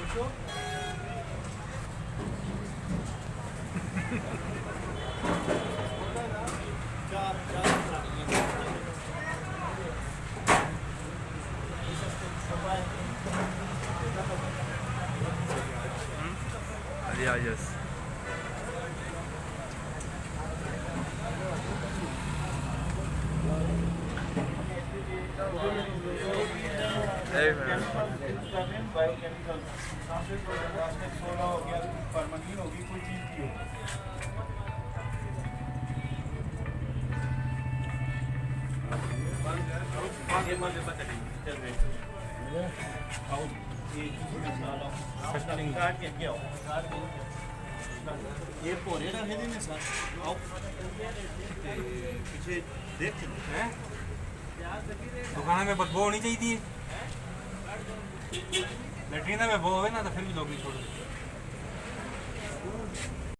Yeah, yes. Hey man. Biochemical सोलह हो गया, फॉर्मलिन होगी, कोई चीज़ की होगी। ये पोरे रखे देने सर, आओ पीछे देख हैं दुकान में बदबू होनी चाहिए थी। लेटरीन में वो होवे ना तो फिर भी लोग नहीं छोड़ो।